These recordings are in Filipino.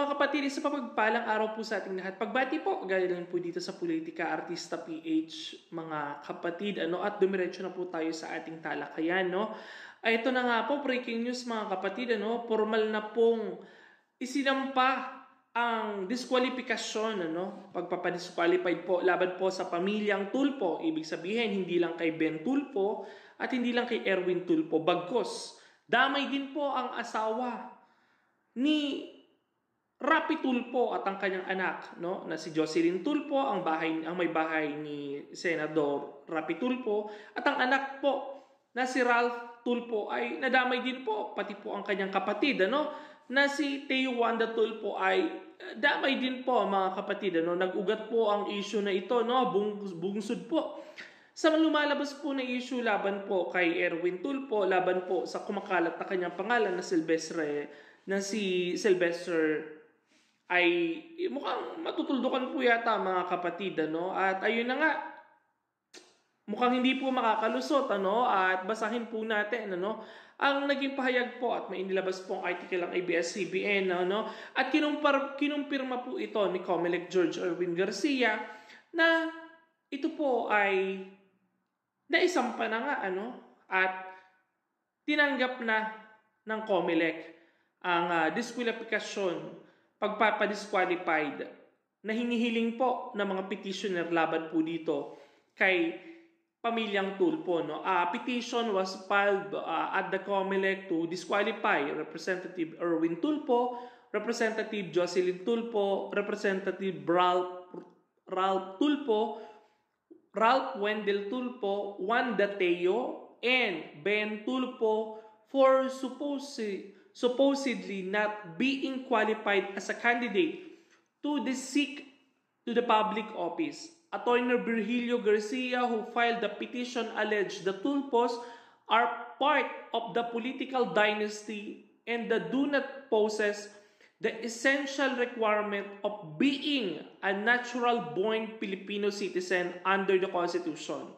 mga kapatid, isa pa pagpalang araw po sa ating lahat. Pagbati po, galing po dito sa Politika Artista PH, mga kapatid, at dumiretso na po tayo sa ating talakayan, no? Ito na nga po, breaking news mga kapatid, formal na pong isinampa ang diskwalifikasyon, pagpapadisqualified po laban po sa pamilyang Tulfo. Ibig sabihin, hindi lang kay Ben Tulfo at hindi lang kay Erwin Tulfo. Bagkus, damay din po ang asawa ni Rapi Tulfo at ang kanyang anak, na si Jocelyn Tulfo, ang may bahay ni Senador Rapi Tulfo, at ang anak po na si Ralph Tulfo ay nadamay din po, pati po ang kanyang kapatid, na si Teo Wanda Tulfo ay damay din po mga kapatid, nag-ugat po ang issue na ito, bungsod po sa lumalabas po na issue laban po kay Erwin Tulfo, laban po sa kumakalat na kanyang pangalan na si Sylvester ay mukhang matutuldukan po yata mga kapatid, at ayun na nga, mukhang hindi po makakalusot, at basahin po natin, ang naging pahayag po at may inilabas po ang article ng ABS-CBN, at kinumpirma po ito ni Comelec George Erwin Garcia na ito po ay naisampa na nga, at tinanggap na ng Comelec ang diskwalifikasyon, pagpapadisqualified na hinihiling po ng mga petitioner laban po dito kay pamilyang Tulfo. Petition was filed at the Comelec to disqualify Representative Erwin Tulfo, Representative Jocelyn Tulfo, Representative Ralph Tulfo, Ralph Wendell Tulfo, Wanda Teo, and Ben Tulfo for supposedly not being qualified as a candidate to the seek to the public office. Attorney Virgilio Garcia, who filed the petition, alleged the Tulfos are part of the political dynasty and that do not possess the essential requirement of being a natural-born Filipino citizen under the Constitution.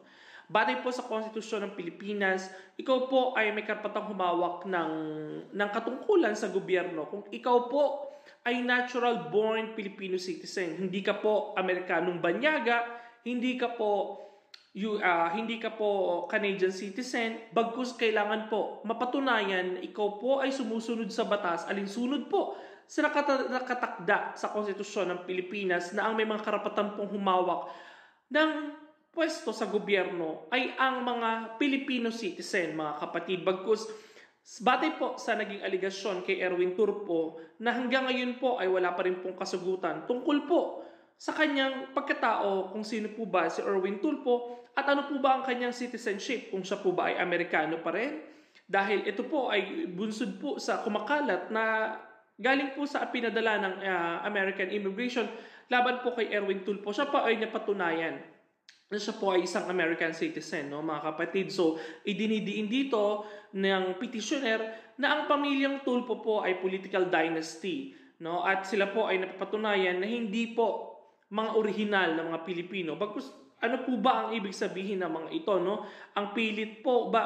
Batay po sa Konstitusyon ng Pilipinas, ikaw po ay may karapatang humawak ng katungkulan sa gobyerno kung ikaw po ay natural-born Filipino citizen. Hindi ka po Amerikanong banyaga, hindi ka po Canadian citizen, bagkus kailangan po mapatunayan na ikaw po ay sumusunod sa batas, alinsunod po sa nakatakda sa Konstitusyon ng Pilipinas na ang may mga karapatan pong humawak ng pwesto sa gobyerno ay ang mga Filipino citizen, mga kapatid. Bagkus, batay po sa naging aligasyon kay Erwin Tulfo na hanggang ngayon po ay wala pa rin pong kasagutan tungkol po sa kanyang pagkatao, kung sino po ba si Erwin Tulfo at ano po ba ang kanyang citizenship, kung siya po ba ay Amerikano pa rin. Dahil ito po ay bunsod po sa kumakalat na galing po sa pinadala ng American Immigration laban po kay Erwin Tulfo. Siya pa ay napatunayan na siya po ay isang American citizen, mga kapatid. So, idinidiin dito ng petitioner na ang pamilyang Tulfo po ay political dynasty, at sila po ay napapatunayan na hindi po mga orihinal na mga Pilipino. Bagkus, ano po ba ang ibig sabihin ng mga ito, Ang pilit po ba,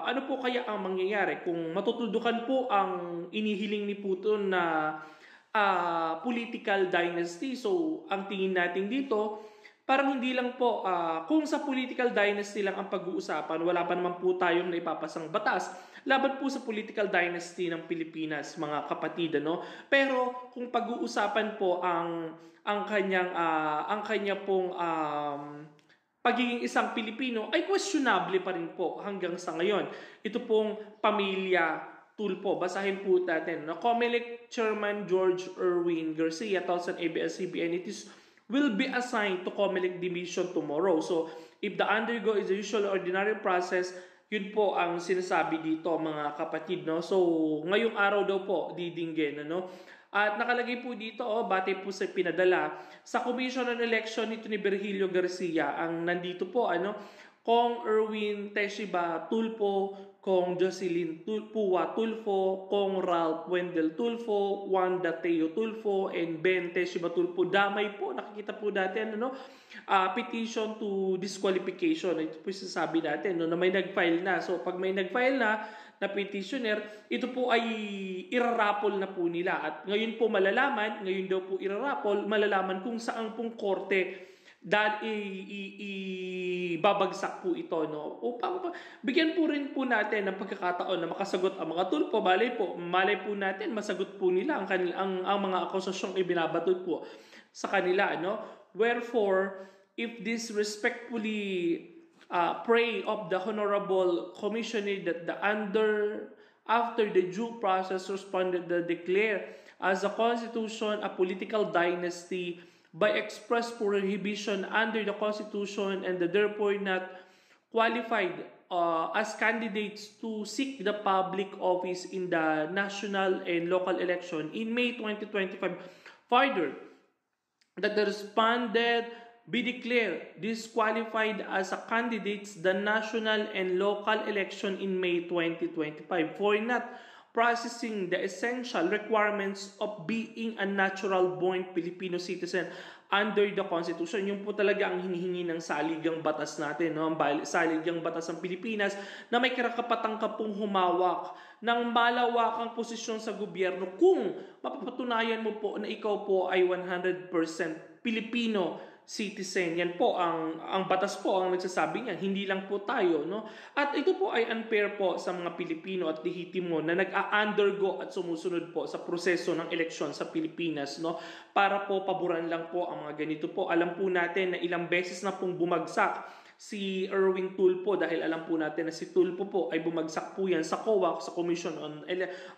ano po kaya ang mangyayari kung matutuldukan po ang inihiling ni Putin na political dynasty? So, ang tingin natin dito, parang hindi lang po, kung sa political dynasty lang ang pag-uusapan, wala pa naman po tayong naipapasang batas laban po sa political dynasty ng Pilipinas, mga kapatid, Pero kung pag-uusapan po ang kanya pong pagiging isang Pilipino ay questionable pa rin po hanggang sa ngayon. Ito pong pamilya Tulfo, basahin po natin. Comelec Chairman George Erwin Garcia tells an ABS-CBN it will be assigned to Comelec Division tomorrow. So, if the undergo is the usual ordinary process, yun po ang sinasabi dito, mga kapatid, So, ngayong araw daw po, didinggin, At nakalagay po dito, batay po sa pinadala, sa Commission on Election nito ni Virgilio Garcia, ang nandito po, Kong Erwin Teshiba Tulfo, Kong Jocelyn Tulfo, Kong Ralph Wendell Tulfo, Wanda Teo Tulfo, and Ben Teshiba Tulfo. Damay po, nakikita po natin, petition to disqualification. Ito po sasabi natin, na may nag-file na. So, pag may nag-file na, na petitioner, ito po ay irarapol na po nila. At ngayon po malalaman, ngayon daw po irarapol, malalaman kung saan pong korte babagsak po ito, no? Upang bigyan po rin po natin ng pagkakataon na makasagot ang mga tulpo. Malay po natin masagot po nila ang mga akusasyong ibinabato po sa kanila, no? Wherefore, if this respectfully pray of the Honorable Commissioner that after the due process responded to declare as a constitution a political dynasty by express prohibition under the Constitution and therefore not qualified as candidates to seek the public office in the national and local election in May 2025. Further, that the respondent be declared disqualified as a candidates the national and local election in May 2025 for not processing the essential requirements of being a natural-born Filipino citizen under the Constitution. Yung po talaga ang hinihingi ng saligang batas natin, no? Ang saligang batas ng Pilipinas na may karapatang pong humawak ng malawakang posisyon sa gobyerno kung mapapatunayan mo po na ikaw po ay 100% Filipino citizen. Yan po ang batas po ang nagsasabi niyan, hindi lang po tayo, no? At ito po ay unfair po sa mga Pilipino at lehitimo na nag-undergo at sumusunod po sa proseso ng eleksyon sa Pilipinas, no? Para po paboran lang po ang mga ganito po. Alam po natin na ilang beses na pong bumagsak si Erwin Tulfo dahil alam po natin na si Tulfo po ay bumagsak po yan sa COAC, sa Commission on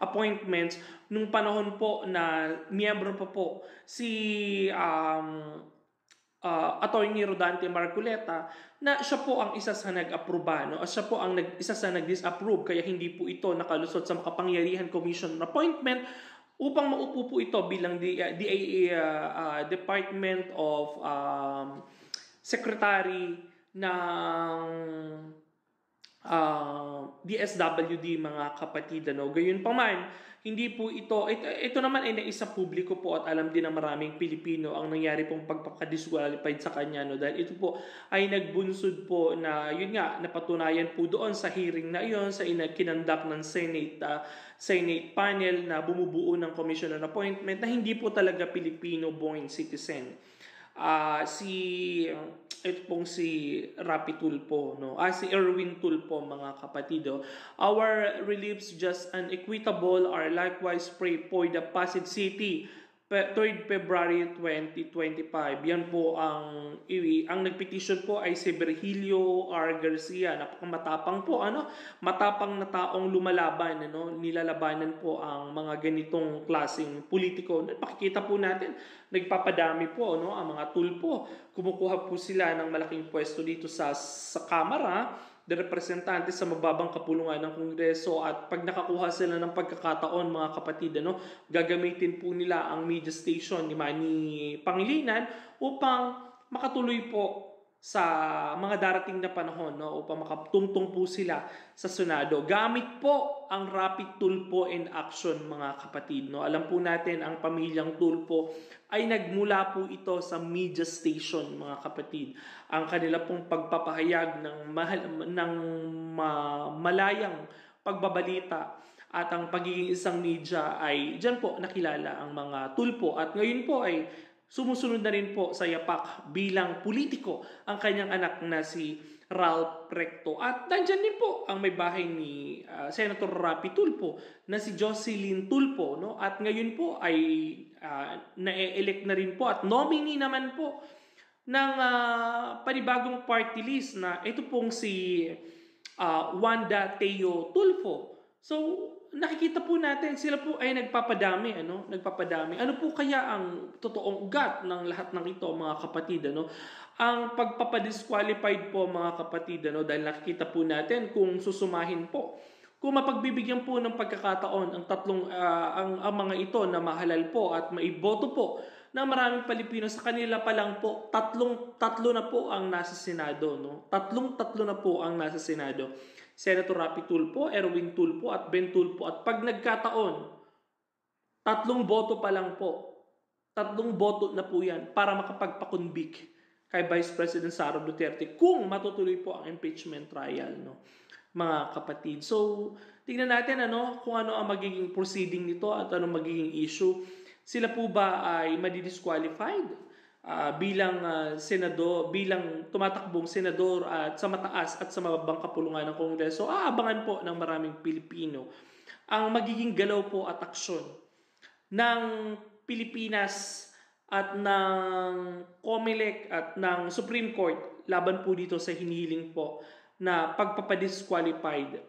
Appointments, nung panahon po na miyembro pa po si Attorney Rodante Marcoleta na siya po ang isa sa nag-aproba, no? Siya po ang isa sa nag-disapprove, kaya hindi po ito nakalusot sa makapangyarihan Commission on Appointment upang maupo po ito bilang Department of Secretary ng DSWD, mga kapatid, no? Gayon pa man, hindi po ito naman ay naisa publiko po at alam din ng maraming Pilipino ang nangyari pong pagpapaka-disqualified sa kanya, no? Dahil ito po ay nagbunsod po na yun nga napatunayan po doon sa hearing na iyon sa kinandak ng Senate panel na bumubuo ng Commission on Appointment na hindi po talaga Filipino-born citizen. Ito pong si Rapi Tulfo, no? Si Erwin Tulfo, mga kapatido. Our reliefs just and equitable are likewise pray for the Pasig City, 3rd February 2025. Yan po ang nagpetition po ay si Virgilio R. Garcia. Napakamatapang po, matapang na taong lumalaban, nilalabanan po ang mga ganitong klaseng politiko. Pakikita po natin, nagpapadami po, ang mga Tulfo. Kumukuha po sila ng malaking pwesto dito sa Kamara de representante sa mababang kapulungan ng Kongreso, at pag nakakuha sila ng pagkakataon, mga kapatid, gagamitin po nila ang media station ni Manny Pangilinan upang makatuloy po sa mga darating na panahon, upang makatungtong po sila sa Senado. Gamit po ang Rapi Tulfo in action, mga kapatid. Alam po natin ang pamilyang Tulfo ay nagmula po ito sa media station, mga kapatid. Ang kanila pong pagpapahayag ng malayang pagbabalita at ang pagiging isang media ay dyan po nakilala ang mga Tulfo. At ngayon po ay sumusunod na rin po sa yapak bilang politiko ang kanyang anak na si Ralph Recto. At nandyan din po ang may bahay ni Senator Rapi Tulfo na si Jocelyn Tulfo, no? At ngayon po ay na-elect na rin po at nominee naman po ng panibagong party list na ito pong si Wanda Teo Tulfo. So, nakikita po natin, sila po ay nagpapadami. Ano po kaya ang totoong ugat ng lahat ng ito, mga kapatid? Ang pagpapadisqualified po, mga kapatid, dahil nakikita po natin kung susumahin po. Kung mapagbibigyan po ng pagkakataon ang mga ito na mahalal po at maiboto po ng maraming Pilipino, sa kanila pa lang po, tatlo na po ang nasa Senado. Tatlo na po ang nasa Senado. Senator Rapi Tulfo, Erwin Tulfo at Ben Tulfo. At pag nagkataon, 3 boto pa lang po. 3 boto na po yan para makapagpakonvict kay Vice President Sara Duterte kung matutuloy po ang impeachment trial. mga kapatid. So, tingnan natin kung ano ang magiging proceeding nito at ano magiging issue. Sila po ba ay madidisqualified bilang senador, bilang tumatakbong senador at sa mataas at sa mababang kapulungan ng Kongreso? Aabangan po ng maraming Pilipino ang magiging galaw po at aksyon ng Pilipinas at ng COMELEC at ng Supreme Court laban po dito sa hinihiling po na pagpapadisqualified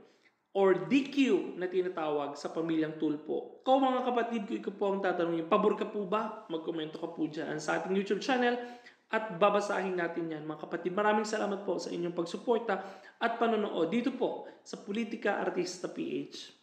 or DQ na tinatawag sa pamilyang Tulfo. Ikaw mga kapatid ko, ikaw po ang tatanungin, pabor ka po ba? Magkomento ka po dyan sa ating YouTube channel at babasahin natin yan mga kapatid. Maraming salamat po sa inyong pagsuporta at panonood dito po sa Politika Artista PH.